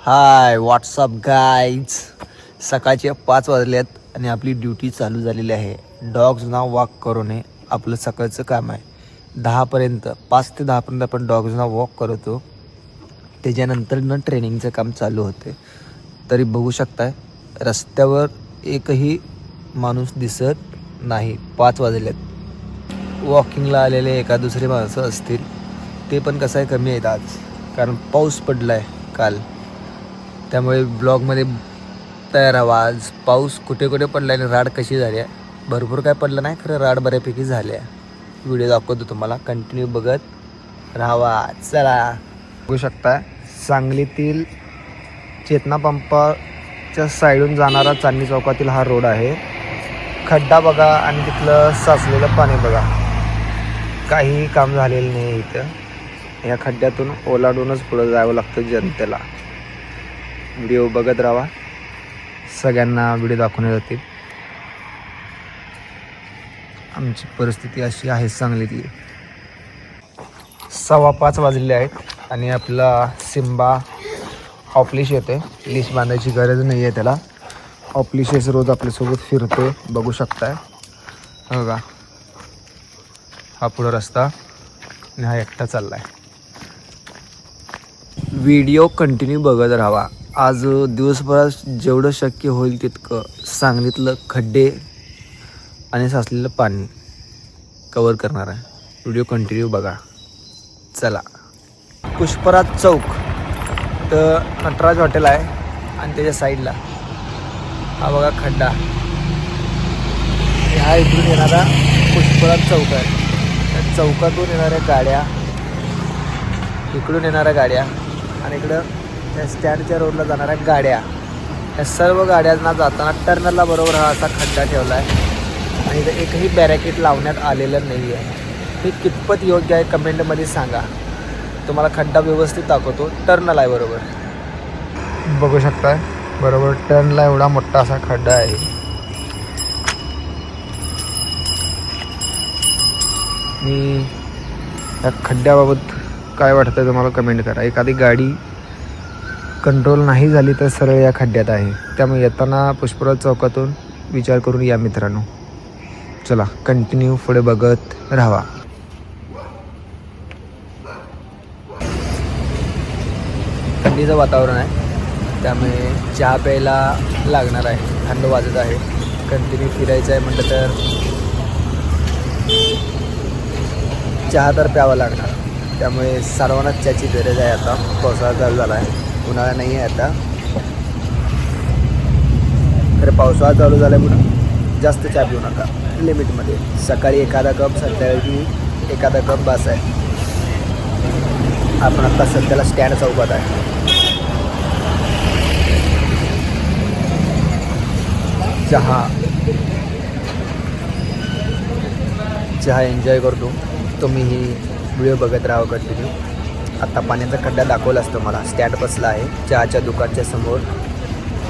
हाय WhatsApp guys. सकाळचे 5 वाजलेत आणि आपली ड्युटी चालू झालेली आहे. डॉग्सना वॉक करून आपलं सकाळचं काम आहे. 10पर्यंत 5 ते 10पर्यंत आपण डॉग्सना वॉक करतो. त्याच्यानंतर ट्रेनिंगचं काम चालू होते. तरी बघू शकताय रस्त्यावर एकही माणूस दिसत नाही. 5 वाजलेत. वॉकिंगला आलेले एका दुसरे माणसं असतील, ते पण कसं आहे कमी आहेत आज, कारण पाऊस पडला आहे काल. त्यामुळे ब्लॉगमध्ये तयार हवा. आज पाऊस कुठे कुठे पडला आणि राड कशी झाली आहे. भरपूर काय पडलं नाही, खरं राड बऱ्यापैकी झाली आहे. व्हिडिओ दाखवतो तुम्हाला, कंटिन्यू बघत राहावा. चला, बघू शकता सांगलीतील चेतना पंपाच्या साईडून जाणारा चांदणी चौकातील हा रोड आहे. खड्डा बघा आणि तिथलं साचलेलं पाणी बघा. काहीही काम झालेलं नाही इथं. या खड्ड्यातून ओलांडूनच पुढं जावं लागतं जनतेला. व्हिडिओ बघत राहा, सगळ्यांना व्हिडिओ दाखवण्यात जातील. आमची परिस्थिती अशी आहे सांगलीतली. 5:15 वाजलेले आहेत आणि आपला सिम्बा ऑफ लीश येते. लीश बांधायची गरज नाही आहे त्याला. ऑफ लीशेस रोज आपल्यासोबत फिरते, बघू शकताय. बघा, हा पुढं रस्ता आणि हा एकटा चालला आहे. व्हिडिओ कंटिन्यू बघत राहावा. आज दिवसभरात जेवढं शक्य होईल तितकं सांगलीतलं खड्डे आणि साचलेलं पाणी कवर करणार आहे. व्हिडिओ कंटिन्यू बघा. चला, पुष्पराज चौक तर नटराज हॉटेल आहे आणि त्याच्या साईडला हा बघा खड्डा. हा इकडून येणारा पुष्पराज चौक आहे. त्या चौकातून येणाऱ्या गाड्या, इकडून येणाऱ्या गाड्या आणि इकडं त्या स्टँडच्या रोडला जाणाऱ्या गाड्या, या सर्व गाड्यांना जाताना टर्नला बरोबर हा असा खड्डा ठेवला आहे आणि इथं एकही बॅरिकेड लावण्यात आलेलं नाही आहे. हे कितपत योग्य आहे कमेंटमध्ये सांगा. तुम्हाला खड्डा व्यवस्थित दाखवतो. टर्नला आहे बरोबर, बघू शकताय बरोबर टर्नला एवढा मोठा असा खड्डा आहे. मी या खड्ड्याबाबत काय वाटतं तुम्हाला कमेंट करा. एखादी गाडी कंट्रोल नाही झाली तर सरळ या खड्ड्यात आहे. त्यामुळे येताना पुष्पराज चौकातून विचार करून या मित्रांनो. चला, कंटिन्यू पुढे बघत राहावा. थंडीचं वातावरण आहे, त्यामुळे चहा प्यायला लागणार आहे. थंड वाजत आहे. कंटिन्यू फिरायचं आहे म्हटलं तर चहा तर प्यावा लागणार. त्यामुळे सर्वांनाच चहाची गरज आहे. आता पावसाळा चालू झाला आहे, उन्हाळा नाही आहे आता. तर पावसाळा चालू झाल्यामुळं जास्त चहा पिऊ नका, लिमिटमध्ये. सकाळी एखादा कप, संध्याकाळी एखादा कप बस आहे. आपण आता सध्याला स्टँड चौकात आहे. चहा एन्जॉय करतो. तुम्हीही व्हिडिओ बघत राहा कंटिन्यू. आत्ता पाण्याचा खड्डा दाखवला असतो मला. स्टँड बसला आहे, चहाच्या दुकानच्या समोर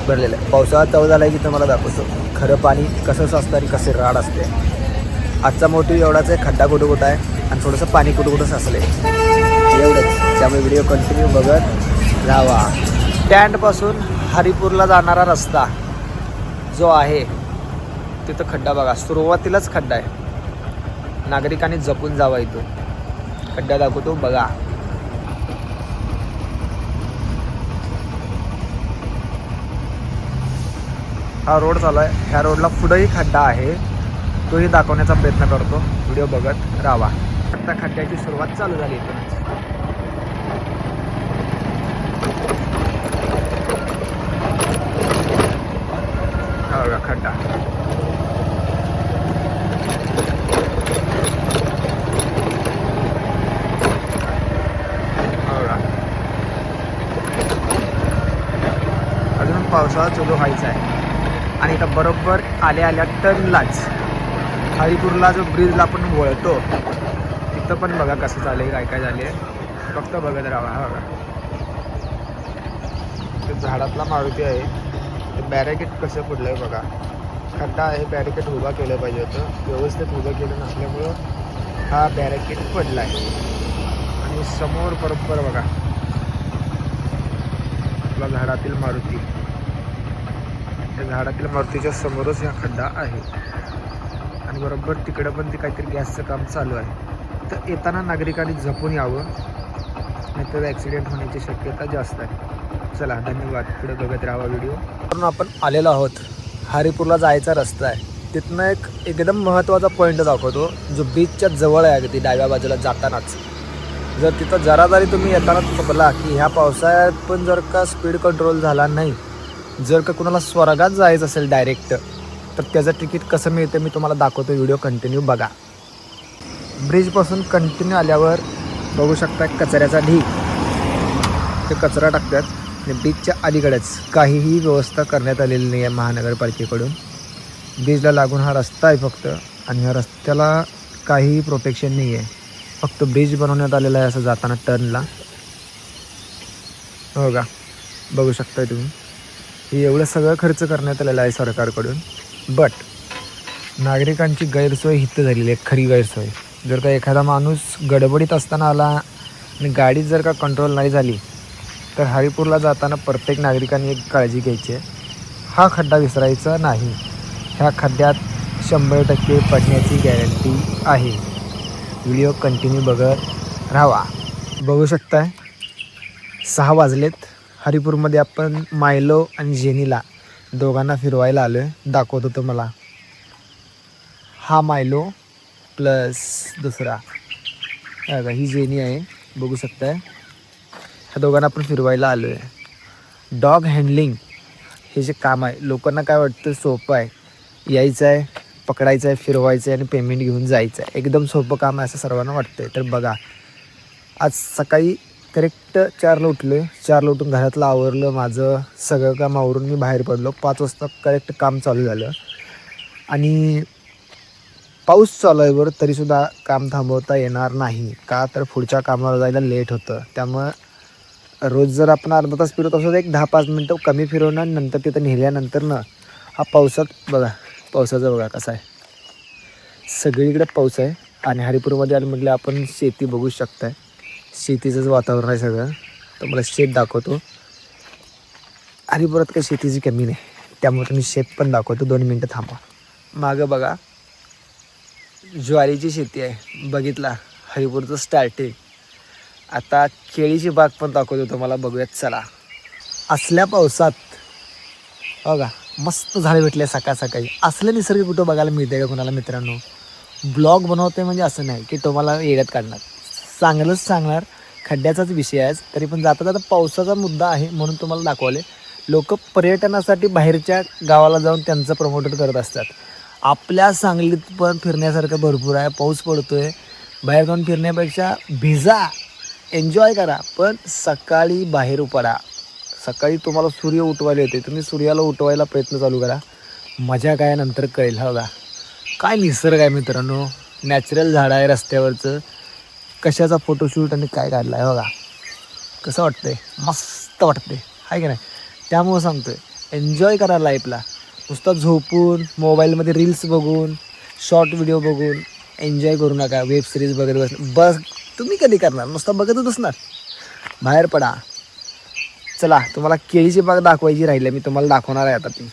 भरलेलं आहे. पावसाळा चालू झाला आहे की तुम्हाला दाखवतो खरं पाणी कसं असतं आणि कसे राड असते. आजचा मोटिव्ह एवढाच आहे, खड्डा कुठं कुठं आहे आणि थोडंसं पाणी कुठं कुठं साचलं आहे, एवढंच. त्यामुळे व्हिडिओ कंटिन्यू बघत राहावा. स्टँडपासून हरिपूरला जाणारा रस्ता जो आहे तिथं खड्डा बघा. सुरुवातीलाच खड्डा आहे. नागरिकांनी जपून जावा. इथून खड्डा दाखवतो बघा. हा रोड चालू आहे. ह्या रोडला पुढंही खड्डा आहे, तोही दाखवण्याचा प्रयत्न करतो. व्हिडिओ बघत राहावा. आता खड्ड्याची सुरुवात चालू झाली इथूनच. हा बघा खड्डा. अजून पावसाळा चालू व्हायचा आहे आणि इथं बरोबर आल्या टर्नलाच हरिपूरला जो ब्रिजला आपण वळतो तिथं पण बघा कसं झालं आहे, काय झाले आहे. फक्त बघत राहा. हा बघा, ते झाडातला मारुती आहे. ते बॅरिकेड कसं पडलं आहे बघा. खड्डा आहे, बॅरिकेड उभा केलं पाहिजे होतं. व्यवस्थित उभं केलं नसल्यामुळं हा बॅरिकेड पडला आहे. आणि समोर बरोबर बघा आपला झाडातील मारुती. त्या झाडातील मारुतीच्या समोरच हा खड्डा आहे आणि बरोबर तिकडं पण ते काहीतरी गॅसचं काम चालू आहे. तर येताना नागरिकांनी जपून यावं, नाहीतर ॲक्सिडेंट होण्याची शक्यता जास्त आहे. चला धन्यवाद. पुढे बघत राहा व्हिडिओ. म्हणून आपण आलेलो आहोत. हरिपूरला जायचा रस्ता आहे. तिथनं एकदम महत्त्वाचा पॉईंट दाखवतो जो बीचच्या जवळ आहे अगदी डाव्या बाजूला जातानाच. जर तिथं जरा जरी तुम्ही येताना चुकला की ह्या पावसाळ्यात पण जर का स्पीड कंट्रोल झाला नाही, जर का कुणाला स्वर्गात जायचं असेल डायरेक्ट, तर त्याचं तिकीट कसं मिळतं मी तुम्हाला दाखवतो. व्हिडिओ कंटिन्यू बघा. ब्रिजपासून कंटिन्यू आल्यावर बघू शकता कचऱ्याचा ढीग. ते कचरा टाकतात आणि बीचच्या अलीकडेच काहीही व्यवस्था करण्यात आलेली नाही आहे महानगरपालिकेकडून. ब्रिजला लागून हा रस्ता आहे फक्त, आणि ह्या रस्त्याला काहीही प्रोटेक्शन नाही आहे. फक्त ब्रिज बनवण्यात आलेला आहे असं जाताना टर्नला. हो का, बघू शकताय तुम्ही. हे एवढं सगळं खर्च करण्यात आलेला आहे सरकारकडून, बट नागरिकांची गैरसोय हित झालेली आहे, खरी गैरसोय. जर का एखादा माणूस गडबडीत असताना आला आणि गाडी जर का कंट्रोल नाही झाली, तर हरिपूरला जाताना प्रत्येक नागरिकांनी एक काळजी घ्यायची आहे. हा खड्डा विसरायचा नाही. ह्या खड्ड्यात 100% पडण्याची गॅरंटी आहे. व्हिडिओ कंटिन्यू बघत राहावा. बघू शकताय 6 वाजलेत. हरिपूरमध्ये आपण मायलो आणि जेनीला दोघांना फिरवायला आलो आहे. दाखवतो तुम्हाला. हा मायलो प्लस दुसरा ही जेनी आहे, बघू शकताय. ह्या दोघांना आपण फिरवायला आलो आहे. डॉग हँडलिंग हे जे काम आहे, लोकांना काय वाटतं सोपं आहे. यायचं आहे, पकडायचं आहे, फिरवायचं आहे आणि पेमेंट घेऊन जायचं आहे. एकदम सोपं काम आहे असं सर्वांना वाटतं. तर बघा, आज सकाळी करेक्ट 4ला उठलो आहे. 4ला उठून घरातलं आवरलं, माझं सगळं काम आवरून मी बाहेर पडलो. 5 वाजता करेक्ट काम चालू झालं आणि पाऊस चालू आहे बरं, तरीसुद्धा काम थांबवता येणार नाही. का तर पुढच्या कामाला जायला लेट होतं. त्यामुळं रोज जर आपण अर्धा तास फिरत असतो तर एक 10-5 मिनटं कमी फिरवणार, नंतर तिथं नेल्यानंतर ना हा पावसात बघा, पावसाचं बघा कसं आहे. सगळीकडे पाऊस आहे आणि हरिपूरमध्ये आलं म्हटलं आपण शेती बघू शकताय. शेतीचंच वातावरण आहे सगळं. तर मला शेत दाखवतो. हरिपुरात काही शेतीची कमी नाही, त्यामुळे तुम्ही शेत पण दाखवतो. 2 मिनटं थांबा. मागं बघा ज्वारीची शेती आहे. बघितला हरिपूरचं स्टार्टिंग. आता केळीची बाग पण दाखवतो तुम्हाला. बघूयात चला. असल्या पावसात बघा मस्त झाडे भेटले सकाळ सकाळी. असलं निसर्ग कुठं बघायला मिळते का कोणाला मित्रांनो. ब्लॉग बनवते म्हणजे असं नाही की तुम्हाला येड्यात काढणार, चांगलंच सांगणार. खड्ड्याचाच विषय आहे, तरी पण जाता जाता पावसाचा मुद्दा आहे म्हणून तुम्हाला दाखवले. लोक पर्यटनासाठी बाहेरच्या गावाला जाऊन त्यांचं प्रमोट करत असतात. आपल्या सांगलीत पण फिरण्यासारखं भरपूर आहे. पाऊस पडतोय, बाहेर जाऊन फिरण्यापेक्षा भिजा, एन्जॉय करा, पण सकाळी बाहेर पडा. सकाळी तुम्हाला सूर्य उठवायला येते, तुम्ही सूर्याला उठवायला प्रयत्न चालू करा. मजा काय नंतर कळेल. हो का, काय निसर्ग आहे मित्रांनो. नॅचरल झाड आहे रस्त्यावरचं. कशाचा फोटोशूट आणि काय काढला आहे बघा. कसं वाटतंय, मस्त वाटते आहे की नाही. त्यामुळं सांगतोय एन्जॉय करा लाईफला. नुसतं झोपून मोबाईलमध्ये रील्स बघून शॉर्ट व्हिडिओ बघून एन्जॉय करू नका. वेब सिरीज बघत बस तुम्ही कधी करणार, नुसतं बघतच असणार. बाहेर पडा. चला तुम्हाला केळीची बाग दाखवायची राहिली, मी तुम्हाला दाखवणार आहे आता ती.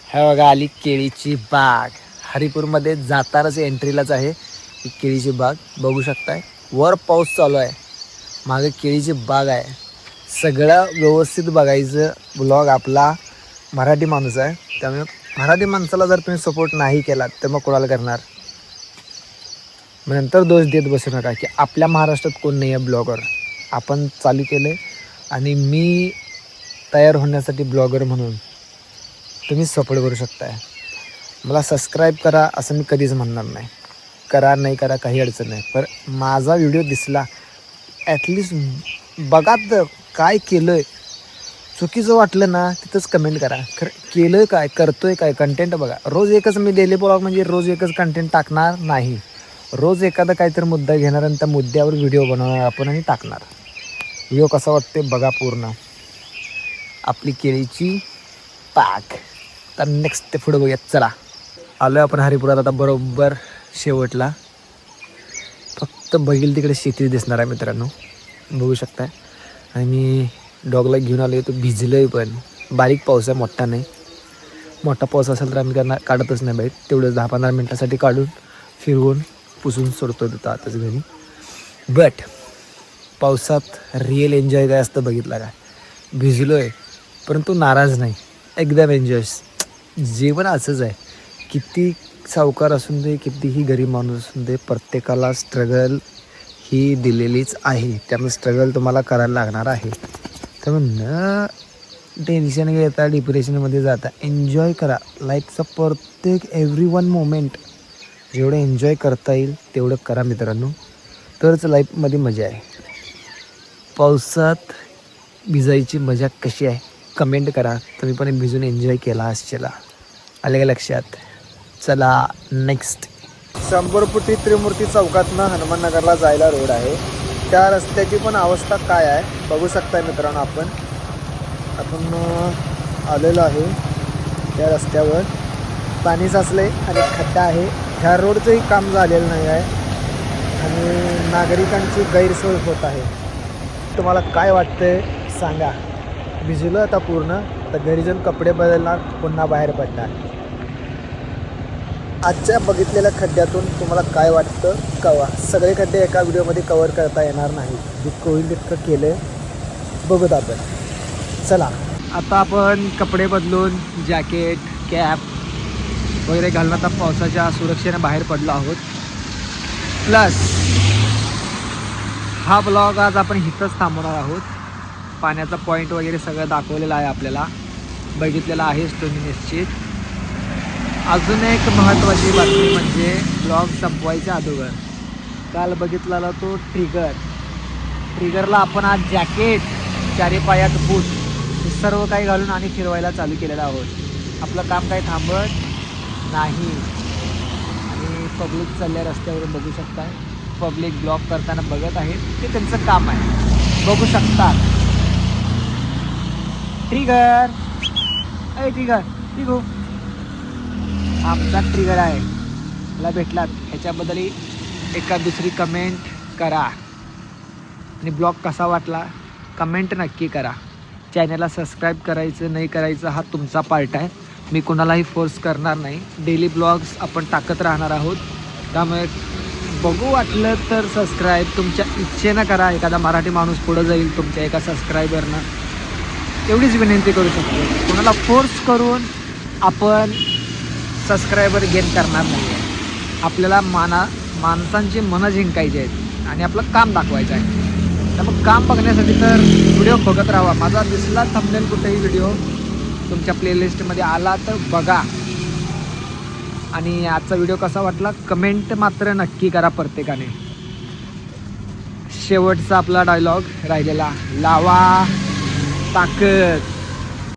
हे बघा आली केळीची बाग. हरिपूरमध्ये जातानाच एंट्रीलाच आहे ही केळीची बाग. बघू शकताय वर पाऊस चालू आहे, मागे केळीची बाग आहे. सगळं व्यवस्थित बघायचं. ब्लॉग आपला मराठी माणूस आहे, त्यामुळे मराठी माणसाला जर तुम्ही सपोर्ट नाही केला तर मग कोणाला करणार. मग नंतर दोष देत बसू नका की आपल्या महाराष्ट्रात कोण नाही आहे ब्लॉगर. आपण चालू केलं आणि मी तयार होण्यासाठी ब्लॉगर म्हणून तुम्ही सपोर्ट करू शकताय. मला सबस्क्राईब करा असं मी कधीच म्हणणार नाही. करा नाही करा काही अडचण नाही, पण माझा व्हिडिओ दिसला ॲटलिस्ट बघा तर काय केलं आहे. चुकीचं वाटलं ना तिथंच कमेंट करा. खरं केलं काय, करतोय काय, कंटेंट बघा. रोज एकच मी डेली ब्लॉग म्हणजे रोज एकच कंटेंट टाकणार नाही. रोज एखादा काहीतरी मुद्दा घेणार आणि त्या मुद्द्यावर व्हिडिओ बनवणार आपण आणि टाकणार. व्हिडिओ कसा वाटते बघा पूर्ण. आपली केळीची बाग. तर नेक्स्ट ते पुढं बघूयात. चला आलो आपण हरिपुरात आता बरोबर शेवटला. फक्त बघील तिकडे शेती दिसणार आहे मित्रांनो, बघू शकताय. आणि डॉगला घेऊन आलो तो भिजलो आहे, पण बारीक पाऊस आहे, मोठा नाही. मोठा पाऊस असेल तर आम्ही काढतच नाही बाईट, तेवढं 10-15 मिनटासाठी काढून फिरवून पुसून सोडतो तिथं आताच घरी. बट पावसात रिअल एन्जॉय काय असतं बघितला काय. भिजलो आहे परंतु नाराज नाही, एकदम एन्जॉय. जीवन असंच आहे, किती सावकार असून दे, कितीही गरीब माणूस असून दे, प्रत्येकाला स्ट्रगल ही दिलेलीच आहे. त्यामुळे स्ट्रगल तुम्हाला करायला लागणार आहे. त्यामुळे न टेन्शन घेता डिप्रेशनमध्ये जाता एन्जॉय करा लाईफचा प्रत्येक एव्हरी वन मोमेंट. जेवढं एन्जॉय करता येईल तेवढं करा मित्रांनो, तरच लाईफमध्ये मजा आहे. पावसात भिजायची मजा कशी आहे कमेंट करा. तुम्ही पण भिजून एन्जॉय केला असलेला, आले का लक्षात. चला नेक्स्ट. 100 फुटी त्रिमूर्ती चौकातनं हनुमाननगरला जायला रोड आहे. त्या रस्त्याची पण अवस्था काय आहे बघू शकताय मित्रांनो. आपण आलेलो आहे त्या रस्त्यावर. पाणी साचले आणि खड्डा आहे. ह्या रोडचंही काम झालेलं नाही आहे आणि नागरिकांची गैरसोय होत आहे. तुम्हाला काय वाटतंय सांगा. भिजलो आता पूर्ण, तर घरी जाऊन कपडे बदलणार, पुन्हा बाहेर पडणार. आजच्या बघितलेल्या खड्ड्यातून तुम्हाला काय वाटतं कवा. सगळे खड्डे एका व्हिडिओमध्ये कवर करता येणार नाही, जितकं होईल तितकं केलं बघूत आपण. चला आता आपण कपडे बदलून जॅकेट कॅप वगैरे घालून आता पावसाच्या सुरक्षेने बाहेर पडलो आहोत. प्लस हा ब्लॉग आज आपण इथंच थांबवणार आहोत. पाण्याचा पॉईंट वगैरे सगळं दाखवलेलं आहे, आपल्याला बघितलेलं आहेच तुम्ही निश्चित. अजून एक महत्त्वाची बातमी म्हणजे ब्लॉग संपवायच्या अगोदर काल बघितलेला तो ट्रिगरला आपण आज जॅकेट, चारी पायात बूट हे सर्व काही घालून आणि फिरवायला चालू केलेलं आहोत. आपलं काम काही थांबत नाही. आणि पब्लिक चालल्या रस्त्यावरून बघू शकताय. पब्लिक ब्लॉक करताना बघत आहेत, ते त्यांचं काम आहे, बघू शकतात. ट्रिगर हो, आमचा ट्रिगर आहे, मला भेटलात. ह्याच्याबद्दल एका दुसरी कमेंट करा. आणि ब्लॉग कसा वाटला कमेंट नक्की करा. चॅनलला सबस्क्राईब करायचं नाही करायचं हा तुमचा पार्ट आहे, मी कोणालाही फोर्स करणार नाही. डेली ब्लॉग्स आपण टाकत राहणार आहोत, त्यामुळे बघू वाटलं तर सबस्क्राईब तुमच्या इच्छेनं करा. एखादा मराठी माणूस पुढं जाईल तुमच्या एका सबस्क्रायबरनं, एवढीच विनंती करू शकतो. कोणाला फोर्स करून आपण सबस्क्रायबर गेन करणार नाही आहे. आपल्याला माणसांची मनं जिंकायची आहेत आणि आपलं काम दाखवायचं आहे. त्यामुळे काम बघण्यासाठी तर व्हिडिओ बघत राहा. माझा दिसला थंबनेल कुठेही व्हिडिओ तुमच्या प्लेलिस्टमध्ये आला तर बघा. आणि आजचा व्हिडिओ कसा वाटला कमेंट मात्र नक्की करा प्रत्येकाने. शेवटचा आपला डायलॉग राहिलेला, लावा ताकद.